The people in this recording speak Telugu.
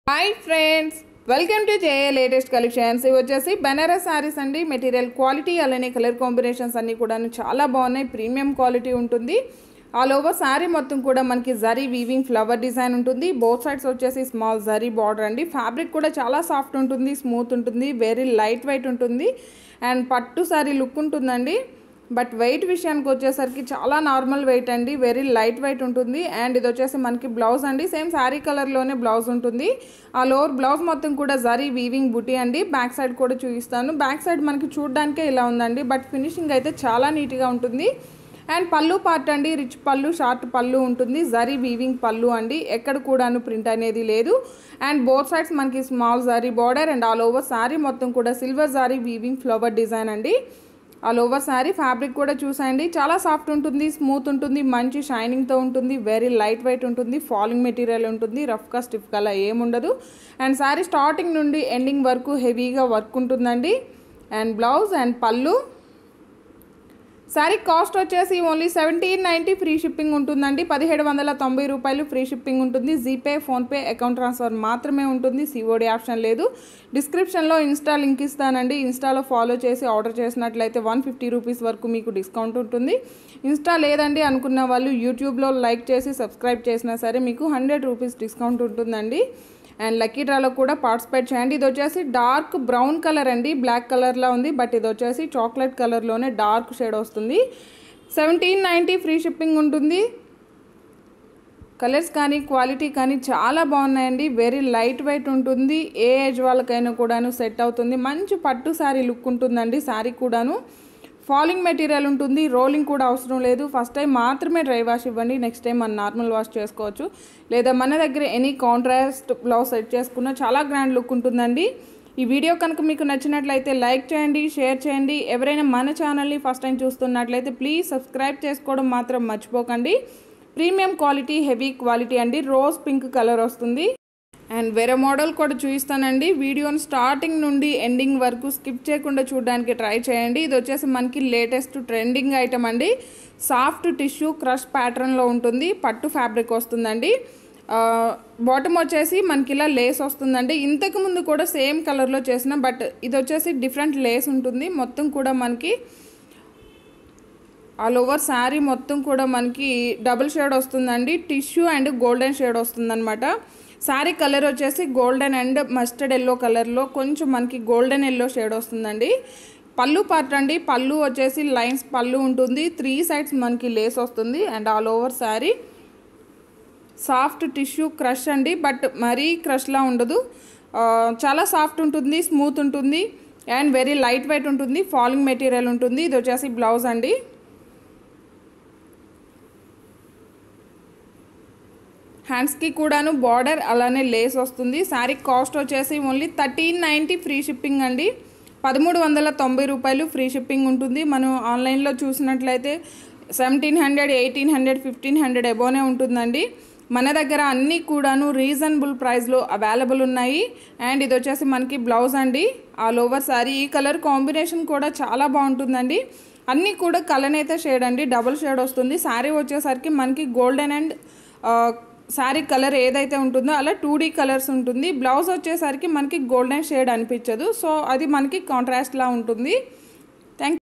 Hi friends, welcome to J A latest collections. ఇవి వచ్చేసి బనారస్ శారీస్ అండి. మెటీరియల్ క్వాలిటీ అలానే కలర్ కాంబినేషన్స్ అన్నీ కూడా చాలా బాగున్నాయి. ప్రీమియం క్వాలిటీ ఉంటుంది. ఆల్ ఓవర్ శారీ మొత్తం కూడా మనకి జరీ వీవింగ్ ఫ్లవర్ డిజైన్ ఉంటుంది. బోత్ సైడ్స్ వచ్చేసి స్మాల్ జరీ బార్డర్ అండి. ఫ్యాబ్రిక్ కూడా చాలా సాఫ్ట్ ఉంటుంది, స్మూత్ ఉంటుంది, వెరీ లైట్ వెయిట్ ఉంటుంది అండ్ పట్టు శారీ లుక్ ఉంటుందండి. బట్ వెయిట్ విషయానికి వచ్చేసరికి చాలా నార్మల్ వెయిట్ అండి, వెరీ లైట్ వెయిట్ ఉంటుంది. అండ్ ఇది వచ్చేసి మనకి బ్లౌజ్ అండి, సేమ్ శారీ కలర్లోనే బ్లౌజ్ ఉంటుంది. ఆ లోవర్ బ్లౌజ్ మొత్తం కూడా జరీ వీవింగ్ బుటీ అండి. బ్యాక్ సైడ్ కూడా చూపిస్తాను. బ్యాక్ సైడ్ మనకి చూడడానికే ఇలా ఉందండి, బట్ ఫినిషింగ్ అయితే చాలా నీట్గా ఉంటుంది. అండ్ పళ్ళు పార్ట్ అండి, రిచ్ పళ్ళు, షార్ట్ పళ్ళు ఉంటుంది. జరీ వీవింగ్ పళ్ళు అండి, ఎక్కడ కూడాను ప్రింట్ అనేది లేదు. అండ్ బోత్ సైడ్స్ మనకి small zari border and all over sari మొత్తం కూడా silver zari weaving flower design అండి. ఆల్ ఓవర్ శారీ ఫ్యాబ్రిక్ కూడా చూసండి, చాలా సాఫ్ట్ ఉంటుంది, స్మూత్ ఉంటుంది, మంచి షైనింగ్తో ఉంటుంది, వెరీ లైట్ వెయిట్ ఉంటుంది, ఫాలింగ్ మెటీరియల్ ఉంటుంది, రఫ్గా స్టిఫ్గా అలా ఏముండదు. అండ్ శారీ స్టార్టింగ్ నుండి ఎండింగ్ వరకు హెవీగా వర్క్ ఉంటుందండి. అండ్ బ్లౌజ్ అండ్ పళ్ళు. శారీ కాస్ట్ వచ్చేసి ఓన్లీ 1790 ఫ్రీ షిప్పింగ్ ఉంటుందండి. 1790 రూపాయలు ఫ్రీ షిప్పింగ్ ఉంటుంది. జీపే, ఫోన్పే, అకౌంట్ ట్రాన్స్ఫర్ మాత్రమే ఉంటుంది, సిఓడి ఆప్షన్ లేదు. డిస్క్రిప్షన్లో ఇన్స్టా లింక్ ఇస్తానండి. ఇన్స్టాలో ఫాలో చేసి ఆర్డర్ చేసినట్లయితే 150 రూపీస్ వరకు మీకు డిస్కౌంట్ ఉంటుంది. ఇన్స్టా లేదండి అనుకున్న వాళ్ళు యూట్యూబ్లో లైక్ చేసి సబ్స్క్రైబ్ చేసినా సరే మీకు 100 రూపీస్ డిస్కౌంట్ ఉంటుందండి. అండ్ లక్కీ డ్రాలో కూడా పార్టిసిపేట్ చేయండి. ఇది వచ్చేసి డార్క్ బ్రౌన్ కలర్ అండి, బ్లాక్ కలర్లో ఉంది, బట్ ఇది వచ్చేసి చాక్లెట్ కలర్లోనే డార్క్ షేడ్ వస్తుంది. 1790 ఫ్రీ షిప్పింగ్ ఉంటుంది. కలర్స్ కానీ క్వాలిటీ కానీ చాలా బాగున్నాయండి, వెరీ లైట్ వెయిట్ ఉంటుంది. ఏ ఏజ్ వాళ్ళకైనా కూడాను సెట్ అవుతుంది. మంచి పట్టు శారీ లుక్ ఉంటుందండి. శారీ కూడాను ఫాలింగ్ మెటీరియల్ ఉంటుంది, రోలింగ్ కూడా అవసరం లేదు. ఫస్ట్ టైం మాత్రమే డ్రై వాష్ ఇవ్వండి, నెక్స్ట్ టైం మనం నార్మల్ వాష్ చేసుకోవచ్చు. లేదా మన దగ్గర ఎనీ కాంట్రాస్ట్ బ్లౌజ్ సెట్ చేసుకున్న చాలా గ్రాండ్ లుక్ ఉంటుందండి. ఈ వీడియో కనుక మీకు నచ్చినట్లయితే లైక్ చేయండి, షేర్ చేయండి. ఎవరైనా మన ఛానల్ని ఫస్ట్ టైం చూస్తున్నట్లయితే ప్లీజ్ సబ్స్క్రైబ్ చేసుకోవడం మాత్రం మర్చిపోకండి. ప్రీమియం క్వాలిటీ, హెవీ క్వాలిటీ అండి. రోజ్ పింక్ కలర్ వస్తుంది. అండ్ వేరే మోడల్ కూడా చూపిస్తానండి. వీడియోని స్టార్టింగ్ నుండి ఎండింగ్ వరకు స్కిప్ చేయకుండా చూడడానికి ట్రై చేయండి. ఇది వచ్చేసి మనకి లేటెస్ట్ ట్రెండింగ్ ఐటమ్ అండి. సాఫ్ట్ టిష్యూ క్రష్ ప్యాటర్న్లో ఉంటుంది, పట్టు ఫ్యాబ్రిక్ వస్తుందండి. బాటమ్ వచ్చేసి మనకి ఇలా లేస్ వస్తుందండి. ఇంతకు ముందు కూడా సేమ్ కలర్లో చేసిన, బట్ ఇది వచ్చేసి డిఫరెంట్ లేస్ ఉంటుంది. మొత్తం కూడా మనకి ఆల్ ఓవర్ శారీ మొత్తం కూడా మనకి డబుల్ షేడ్ వస్తుందండి. టిష్యూ అండ్ గోల్డెన్ షేడ్ వస్తుందన్నమాట. శారీ కలర్ వచ్చేసి గోల్డెన్ అండ్ మస్టర్డ్ ఎల్లో కలర్లో కొంచెం మనకి గోల్డెన్ ఎల్లో షేడ్ వస్తుందండి. పళ్ళు పార్ట్ అండి, పళ్ళు వచ్చేసి లైన్స్ పళ్ళు ఉంటుంది. 3 సైడ్స్ మనకి లేస్ వస్తుంది. And all over sari soft tissue crush అండి, బట్ మరీ క్రష్లా ఉండదు. చాలా సాఫ్ట్ ఉంటుంది, స్మూత్ ఉంటుంది అండ్ వెరీ లైట్ వెయిట్ ఉంటుంది, ఫాలింగ్ మెటీరియల్ ఉంటుంది. ఇది వచ్చేసి బ్లౌజ్ అండి. హ్యాండ్స్కి కూడాను బార్డర్ అలానే లేస్ వస్తుంది. శారీ కాస్ట్ వచ్చేసి ఓన్లీ 1390 ఫ్రీ షిప్పింగ్ అండి. 1390 రూపాయలు ఫ్రీ షిప్పింగ్ ఉంటుంది. మనం ఆన్లైన్లో చూసినట్లయితే 1700, 1800, 1500 ఎబోనే ఉంటుందండి. మన దగ్గర అన్నీ కూడాను రీజనబుల్ ప్రైస్లో అవైలబుల్ ఉన్నాయి. అండ్ ఇది వచ్చేసి మనకి బ్లౌజ్ అండి. ఆల్ ఓవర్ శారీ ఈ కలర్ కాంబినేషన్ కూడా చాలా బాగుంటుందండి. అన్నీ కూడా కలనేత షేడ్ అండి, డబుల్ షేడ్ వస్తుంది. శారీ వచ్చేసరికి మనకి గోల్డెన్ అండ్ శారీ కలర్ ఏదైతే ఉంటుందో అలా 2D కలర్స్ ఉంటుంది. బ్లౌజ్ వచ్చేసరికి మనకి గోల్డెన్ షేడ్ అనిపించదు, సో అది మనకి కాంట్రాస్ట్లా ఉంటుంది.